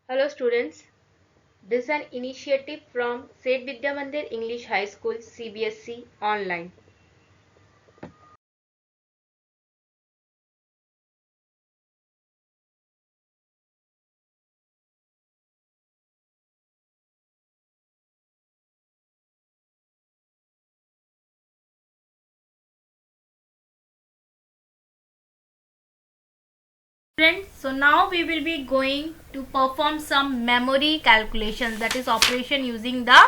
Hello students, this is an initiative from Seth Vidya Mandir English High School CBSE online. Friends, so now we will be going to perform some memory calculations, that is operation using the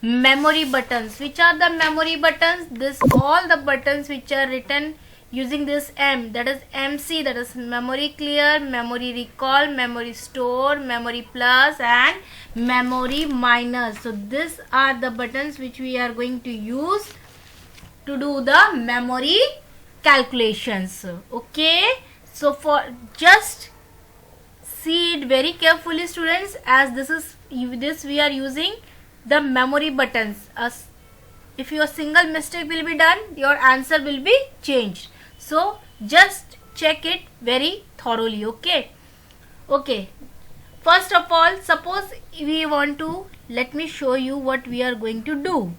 memory buttons. Which are the memory buttons? This all the buttons which are written using this M, that is MC, that is memory clear, memory recall, memory store, memory plus and memory minus. So these are the buttons which we are going to use to do the memory calculations. Okay, so for just see it very carefully students, as this we are using the memory buttons. As if your single mistake will be done, your answer will be changed. So just check it very thoroughly. Okay, first of all, suppose we want to, let me show you what we are going to do.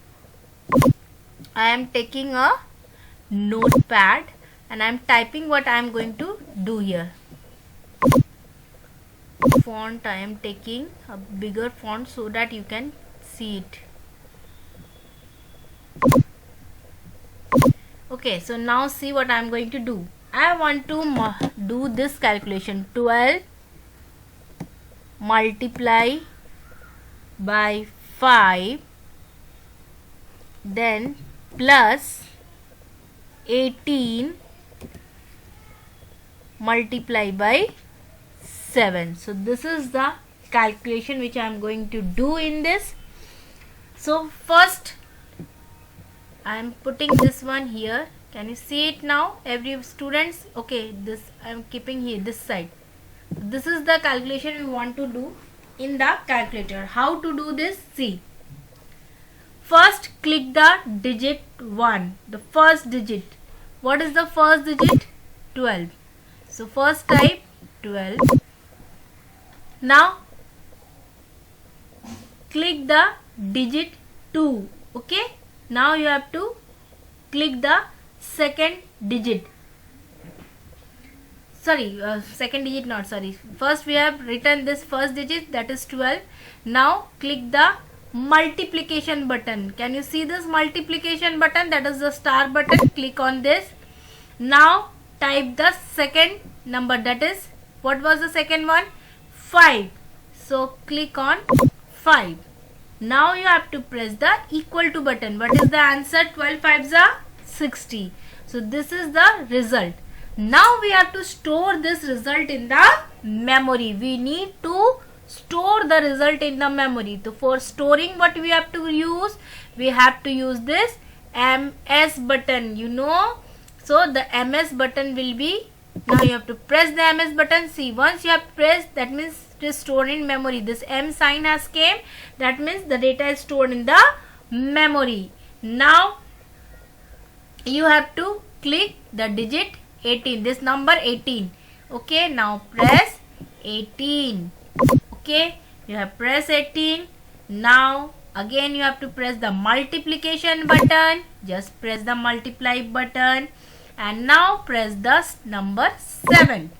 I am taking a notepad and I am typing what I am going to do here. Font, I am taking a bigger font so that you can see it. Okay, so now see what I am going to do. I want to do this calculation. 12 multiply by 5, then plus 18 multiply by 7. So this is the calculation which I am going to do in this. So first I am putting this one here. Can you see it now, every students? Okay, this I am keeping here, this side. This is the calculation we want to do in the calculator. How to do this? See, first click the digit 1, the first digit. What is the first digit? 12. So first type 12. Now click the digit 2. Okay, now you have to click the second digit. Second digit not, sorry. First we have written this first digit, that is 12. Now click the multiplication button. Can you see this multiplication button? That is the star button. Click on this. Now type the second number, that is, what was the second one? 5. So click on 5. Now you have to press the equal to button. What is the answer? 12 5s are 60. So this is the result. Now we have to store this result in the memory. We need to store the result in the memory. So for storing, what we have to use? We have to use this MS button, you know. So the MS button will be, now you have to press the MS button. See, once you have pressed, that means it is stored in memory. This M sign has came, that means the data is stored in the memory. Now you have to click the digit 18, this number 18. Okay, now press 18. Okay, you have pressed 18. Now again you have to press the multiplication button. Just press the multiply button and now press the number 7.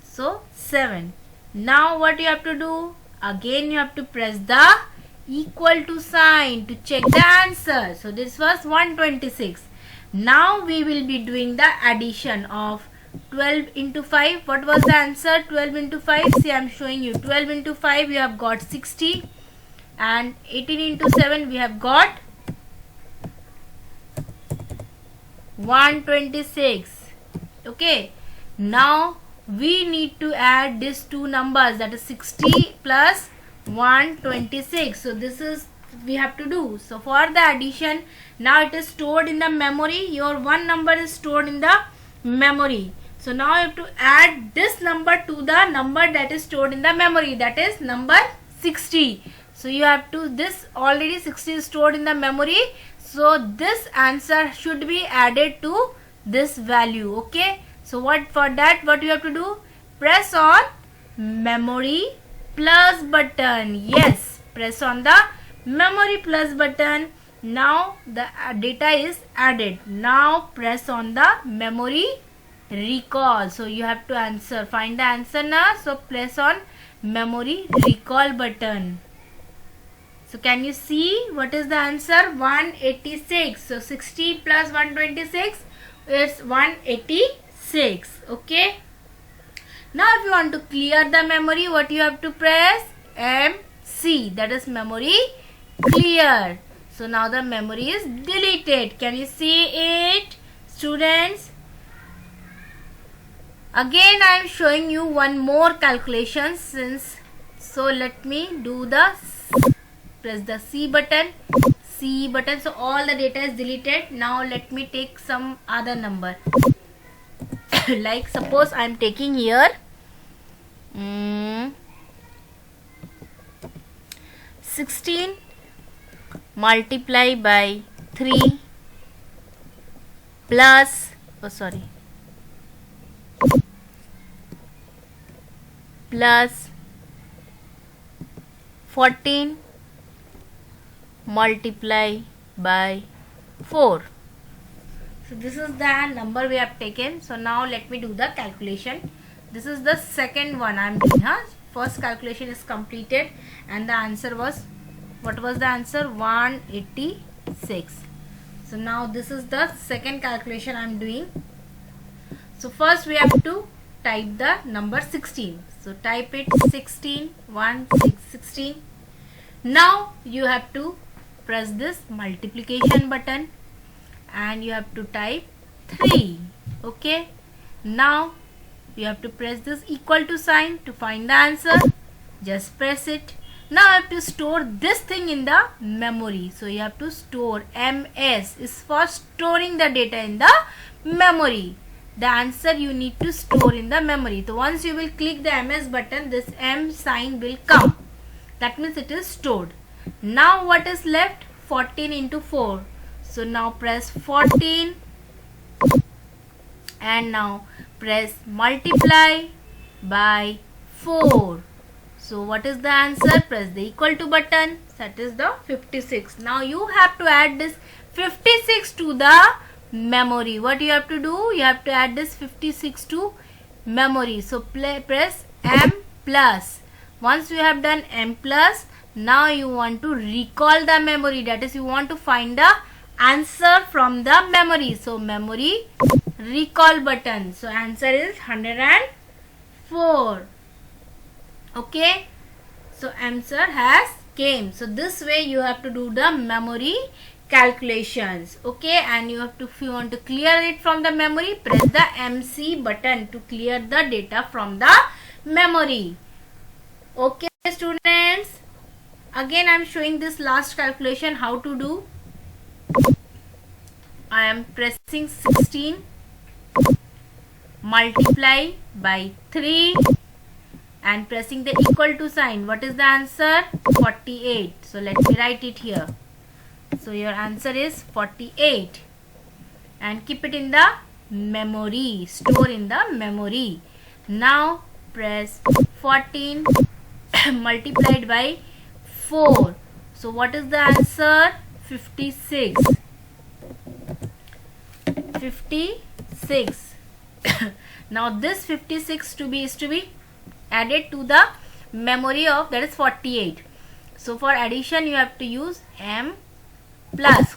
So 7. Now what you have to do? Again you have to press the equal to sign to check the answer. So this was 126. Now we will be doing the addition of 12 into 5. What was the answer? 12 into 5. See, I am showing you. 12 into 5 we have got 60 and 18 into 7 we have got 126. Okay, now we need to add these two numbers, that is 60 plus 126. So this is we have to do. So for the addition, now it is stored in the memory. Your one number is stored in the memory. So now you have to add this number to the number that is stored in the memory, that is number 60. So you have to, this already 60 is stored in the memory. So this answer should be added to this value. Okay, so what for that, what you have to do? Press on memory plus button. Yes, press on the memory plus button. Now the data is added. Now press on the memory recall. So you have to answer, find the answer now. So press on memory recall button. So can you see what is the answer? 186. So 60 plus 126 is 186. Okay. Now if you want to clear the memory, what you have to press? MC, that is memory clear. So now the memory is deleted. Can you see it, students? Again I am showing you one more calculation since. So let me do the, press the C button. So all the data is deleted. Now let me take some other number. Like suppose I am taking here 16 multiply by 3 plus plus 14 multiply by 4. So this is the number we have taken. So now let me do the calculation. This is the second one I am doing. First calculation is completed and the answer was, what was the answer? 186. So now this is the second calculation I am doing. So first we have to type the number 16. So type it 16, 1, 6, 16. Now you have to press this multiplication button and you have to type 3. Okay. Now you have to press this equal to sign to find the answer. Just press it. Now you have to store this thing in the memory. So you have to store. MS is for storing the data in the memory. The answer you need to store in the memory. So once you will click the MS button, this M sign will come. That means it is stored. Now what is left? 14 into 4. So now press 14 and now press multiply by 4. So what is the answer? Press the equal to button. That is the 56. Now you have to add this 56 to the memory. What you have to do? You have to add this 56 to memory. So press M plus. Once you have done M plus, now you want to recall the memory. That is, you want to find the answer from the memory. So memory recall button. So answer is 104. Okay. So answer has came. So this way you have to do the memory calculations. Okay. And you have to, if you want to clear it from the memory, press the MC button to clear the data from the memory. Okay, students. Again I am showing this last calculation how to do. I am pressing 16 multiply by 3 and pressing the equal to sign. What is the answer? 48. So let me write it here. So your answer is 48 and keep it in the memory. Store in the memory. Now press 14 multiplied by 4. So what is the answer? 56. 56. Now this 56 is to be added to the memory of, that is 48. So for addition you have to use M plus.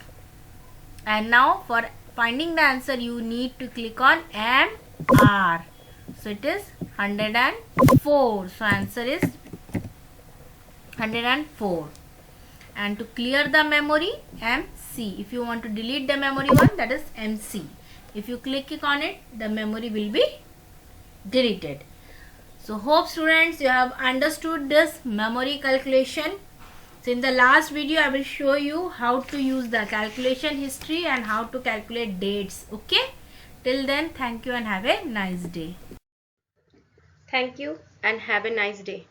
And now for finding the answer you need to click on MR. So it is 104. So answer is 104. And to clear the memory, MC. If you want to delete the memory one, that is MC. If you click on it, the memory will be deleted. So hope students you have understood this memory calculation. So in the last video I will show you how to use the calculation history and how to calculate dates. Okay. Till then, thank you and have a nice day. Thank you and have a nice day.